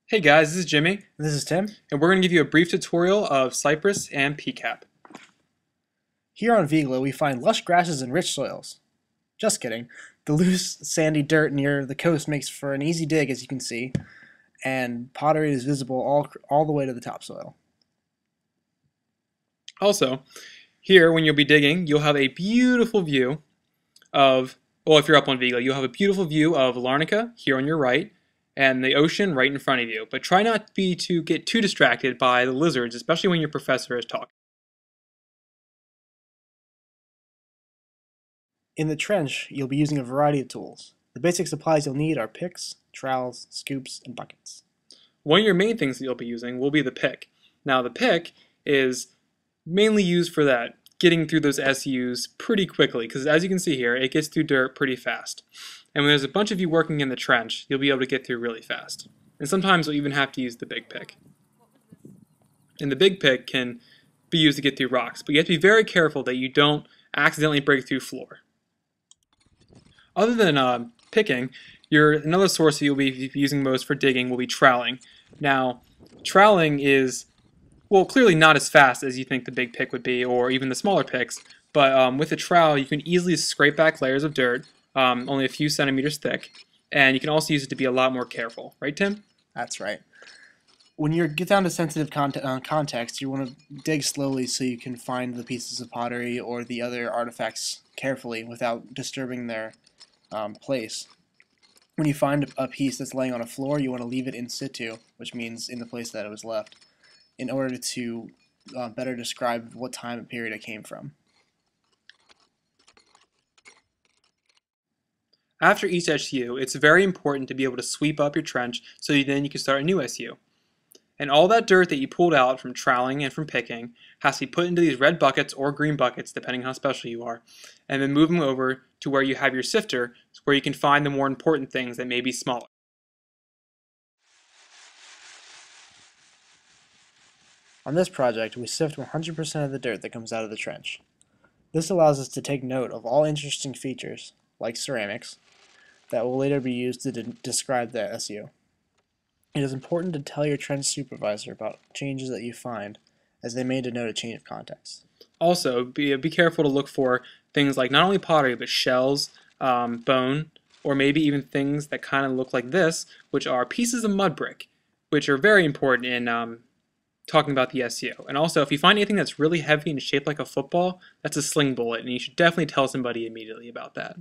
Hey guys, this is Jimmy, This is Tim. and we're going to give you a brief tutorial of Cyprus and PKAP. Here on Vigla, we find lush grasses and rich soils. Just kidding. The loose, sandy dirt near the coast makes for an easy dig, as you can see, and pottery is visible all the way to the topsoil. Also, here when you'll be digging, you'll have a beautiful view of, well, if you're up on Vigla, you'll have a beautiful view of Larnaca here on your right, and the ocean right in front of you. But try not to get too distracted by the lizards, especially when your professor is talking. In the trench, you'll be using a variety of tools. The basic supplies you'll need are picks, trowels, scoops, and buckets. One of your main things that you'll be using will be the pick. Now the pick is mainly used for that, getting through those SUs pretty quickly, because as you can see here, it gets through dirt pretty fast. And when there's a bunch of you working in the trench, you'll be able to get through really fast. And sometimes you'll even have to use the big pick. And the big pick can be used to get through rocks, but you have to be very careful that you don't accidentally break through floor. Other than picking, another source that you'll be using most for digging will be troweling. Now, troweling is, well, clearly not as fast as you think the big pick would be, or even the smaller picks, but with a trowel you can easily scrape back layers of dirt, only a few centimeters thick, and you can also use it to be a lot more careful. Right, Tim? That's right. When you get down to sensitive context, you want to dig slowly so you can find the pieces of pottery or the other artifacts carefully without disturbing their place. When you find a piece that's laying on a floor, you want to leave it in situ, which means in the place that it was left, in order to better describe what time and period it came from. After each SU, it's very important to be able to sweep up your trench so then you can start a new SU. And all that dirt that you pulled out from troweling and from picking has to be put into these red buckets or green buckets, depending how special you are, and then move them over to where you have your sifter, where you can find the more important things that may be smaller. On this project, we sift 100% of the dirt that comes out of the trench. This allows us to take note of all interesting features, like ceramics, that will later be used to describe the SU. It is important to tell your trench supervisor about changes that you find, as they may denote a change of context. Also, be careful to look for things like not only pottery, but shells, bone, or maybe even things that kind of look like this, which are pieces of mud brick, which are very important in talking about the SU. And also, if you find anything that's really heavy and shaped like a football, that's a sling bullet, and you should definitely tell somebody immediately about that.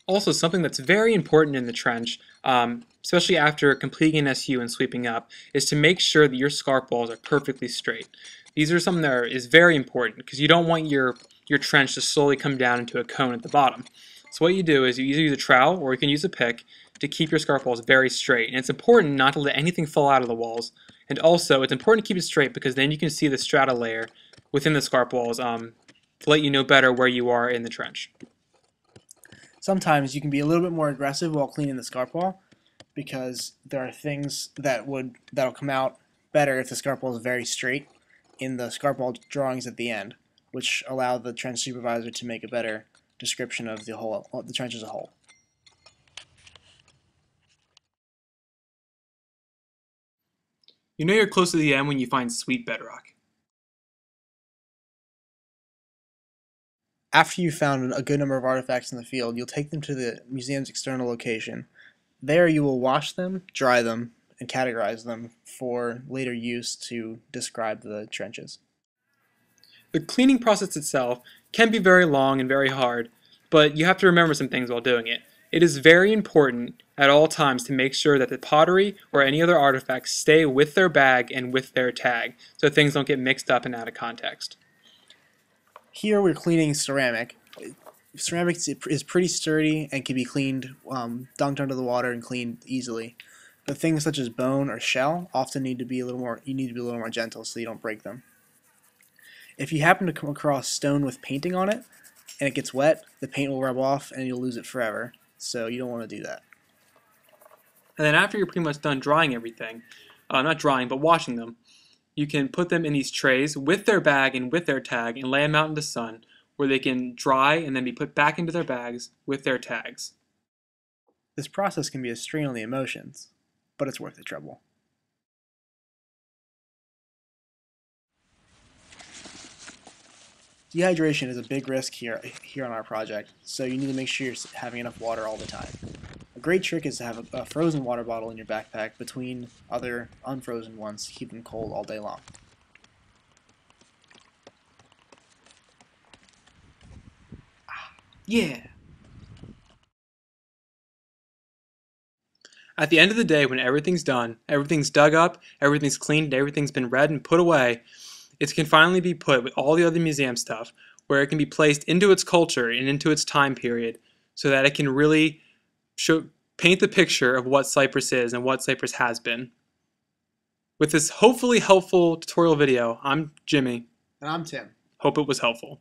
Also, something that's very important in the trench, especially after completing an SU and sweeping up, is to make sure that your scarp walls are perfectly straight. These are something that is very important because you don't want your trench to slowly come down into a cone at the bottom. So what you do is you either use a trowel or you can use a pick to keep your scarp walls very straight. And it's important not to let anything fall out of the walls. And also, it's important to keep it straight because then you can see the strata layer within the scarp walls to let you know better where you are in the trench. Sometimes you can be a little bit more aggressive while cleaning the scarp wall, because there are things that'll come out better if the scarp wall is very straight in the scarp wall drawings at the end, which allow the trench supervisor to make a better description of the trench as a whole. You know you're close to the end when you find sweet bedrock. After you've found a good number of artifacts in the field, you'll take them to the museum's external location. There you will wash them, dry them, and categorize them for later use to describe the trenches. The cleaning process itself can be very long and very hard, but you have to remember some things while doing it. It is very important at all times to make sure that the pottery or any other artifacts stay with their bag and with their tag, so things don't get mixed up and out of context. Here we're cleaning ceramic. Ceramic is pretty sturdy and can be cleaned, dunked under the water and cleaned easily. But things such as bone or shell often need to be a little more gentle so you don't break them. If you happen to come across stone with painting on it and it gets wet, the paint will rub off and you'll lose it forever. So you don't want to do that. And then after you're pretty much done drying everything, not drying, but washing them, you can put them in these trays with their bag and with their tag and lay them out in the sun where they can dry and then be put back into their bags with their tags. This process can be a strain on the emotions, but it's worth the trouble. Dehydration is a big risk here on our project, so you need to make sure you're having enough water all the time. A great trick is to have a frozen water bottle in your backpack between other unfrozen ones to keep them cold all day long. Yeah! At the end of the day, when everything's done, everything's dug up, everything's cleaned, everything's been read and put away, it can finally be put with all the other museum stuff where it can be placed into its culture and into its time period so that it can really paint the picture of what Cyprus is and what Cyprus has been. With this hopefully helpful tutorial video, I'm Jimmy. And I'm Tim. Hope it was helpful.